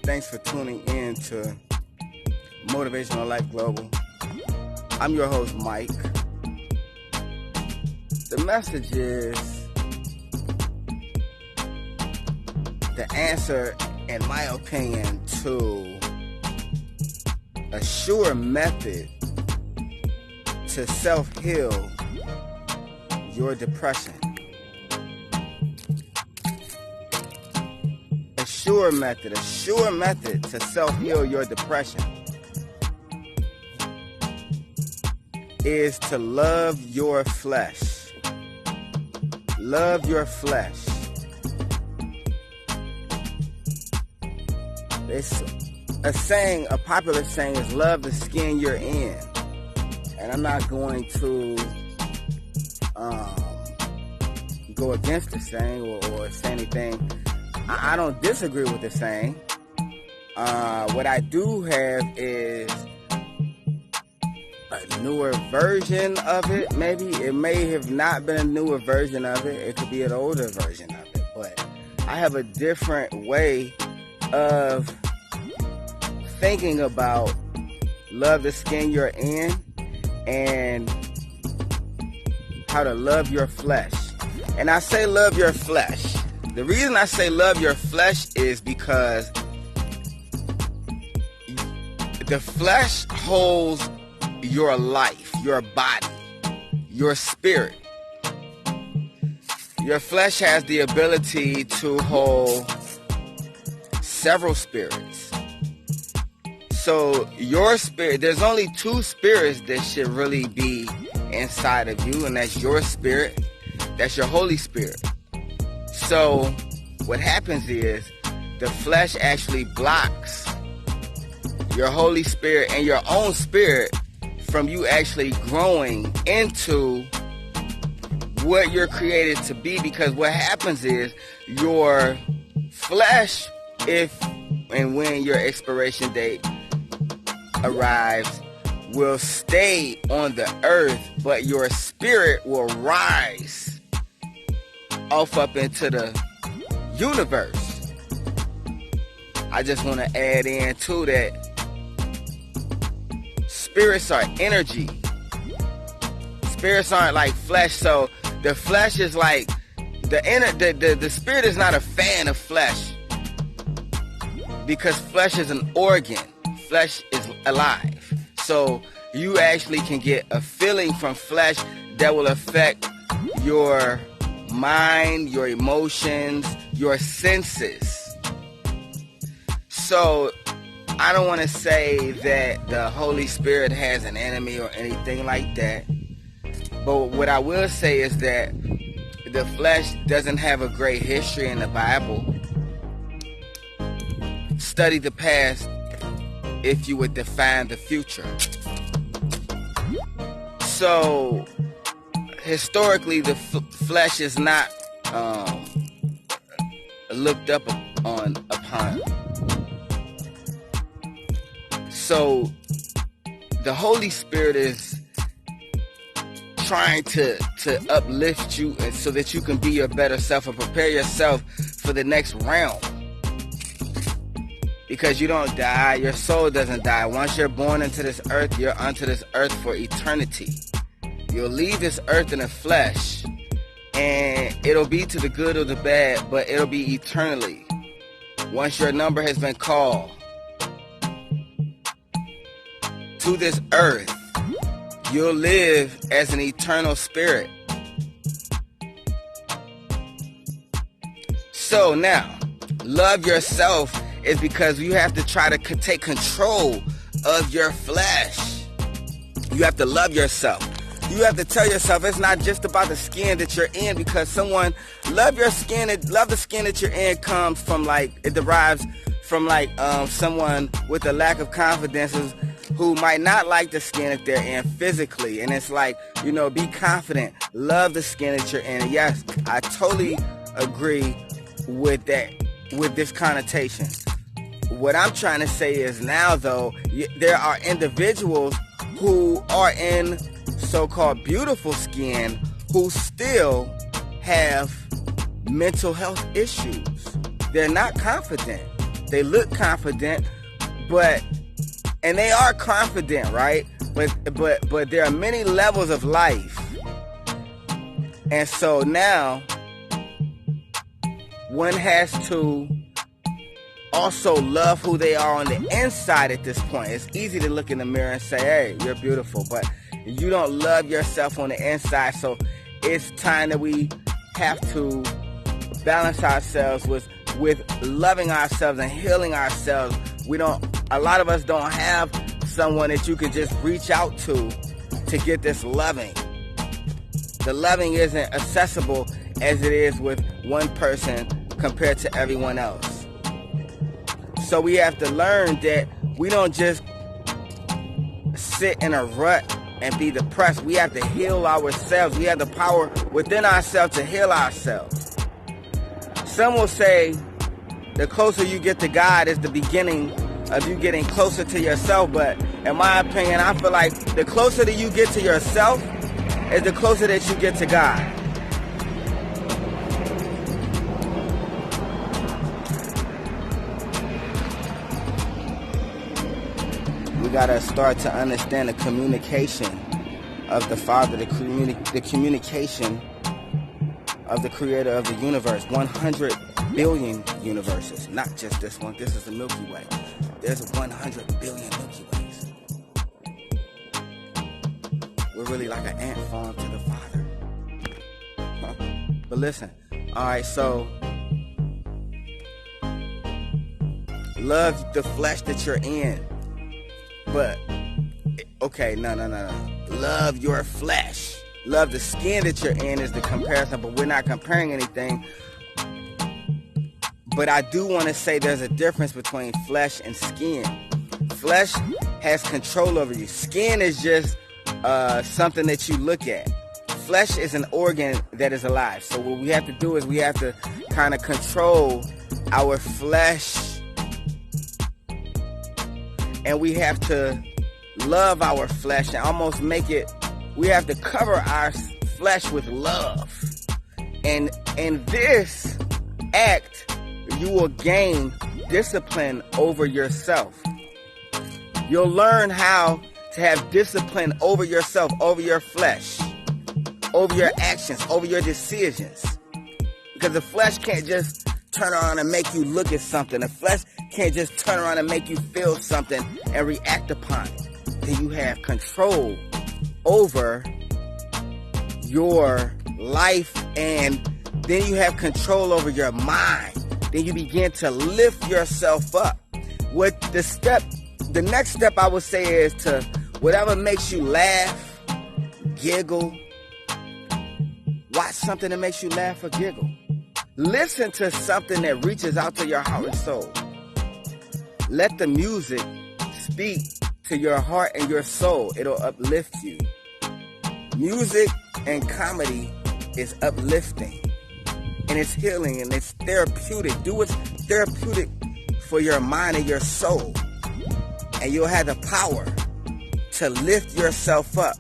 Thanks for tuning in to Motivational Life Global. I'm your host, Mike. The message is the answer, in my opinion, to a sure method to self-heal your depression. A sure method to self-heal your depression is to love your flesh. Love your flesh. It's a saying, a popular saying is love the skin you're in. And I'm not going to go against the saying or say anything. I don't disagree with the saying. What I do have is a newer version of it. Maybe it may have not been a newer version of it. It could be an older version of it. But I have a different way of thinking about love the skin you're in and how to love your flesh. And I say love your flesh. The reason I say love your flesh is because the flesh holds your life, your body, your spirit. Your flesh has the ability to hold several spirits. So your spirit, there's only two spirits that should really be inside of you, and that's your spirit, that's your Holy Spirit. So what happens is the flesh actually blocks your Holy Spirit and your own spirit from you actually growing into what you're created to be, because what happens is your flesh, if and when your expiration date arrives, will stay on the earth, but your spirit will rise off up into the universe. I just want to add in too that spirits are energy. Spirits aren't like flesh. So the flesh is like the spirit is not a fan of flesh, because flesh is an organ. Flesh is alive. So you actually can get a feeling from flesh that will affect your mind, your emotions, your senses. So I don't want to say that the Holy Spirit has an enemy or anything like that. But what I will say is that the flesh doesn't have a great history in the Bible. Study the past if you would define the future. So historically, the flesh is not looked upon. So the Holy Spirit is trying to uplift you, and so that you can be your better self and prepare yourself for the next realm. Because you don't die, your soul doesn't die. Once you're born into this earth, you're onto this earth for eternity. You'll leave this earth in the flesh, and it'll be to the good or the bad, but it'll be eternally. Once your number has been called to this earth, you'll live as an eternal spirit. So now, love yourself is because you have to try to take control of your flesh. You have to love yourself. You have to tell yourself it's not just about the skin that you're in, because love your skin, love the skin that you're in comes from it derives from someone with a lack of confidence who might not like the skin that they're in physically. And it's be confident, love the skin that you're in. And yes, I totally agree with that, with this connotation. What I'm trying to say is now, though, there are individuals who are in so-called beautiful skin who still have mental health issues. They're not confident. They look confident, and they are confident, right? But there are many levels of life. And so now one has to also love who they are on the inside at this point. It's easy to look in the mirror and say, hey, you're beautiful, but you don't love yourself on the inside. So it's time that we have to balance ourselves with loving ourselves and healing ourselves. A lot of us don't have someone that you can just reach out to get this loving. The loving isn't accessible as it is with one person compared to everyone else. So we have to learn that we don't just sit in a rut and be depressed. We have to heal ourselves. We have the power within ourselves to heal ourselves. Some will say the closer you get to God is the beginning of you getting closer to yourself. But in my opinion, I feel like the closer that you get to yourself is the closer that you get to God. We gotta start to understand the communication of the Father, the communication of the Creator of the universe. 100 billion universes, not just this one. This is the Milky Way. There's 100 billion Milky Ways. We're really like an ant farm to the Father. But listen, all right, so love the flesh that you're in. But, okay, no. Love your flesh. Love the skin that you're in is the comparison, but we're not comparing anything. But I do want to say there's a difference between flesh and skin. Flesh has control over you. Skin is just something that you look at. Flesh is an organ that is alive. So what we have to do is we have to kind of control our flesh. And we have to love our flesh and almost make it, we have to cover our flesh with love. And in this act, you will gain discipline over yourself. You'll learn how to have discipline over yourself, over your flesh, over your actions, over your decisions. Because the flesh can't just turn around and make you look at something. The flesh can't just turn around and make you feel something and react upon it. Then you have control over your life, and then you have control over your mind. Then you begin to lift yourself up. The next step I would say is to whatever makes you laugh, giggle. Watch something that makes you laugh or giggle. Listen to something that reaches out to your heart and soul. Let the music speak to your heart and your soul. It'll uplift you. Music and comedy is uplifting. And it's healing and it's therapeutic. Do what's therapeutic for your mind and your soul. And you'll have the power to lift yourself up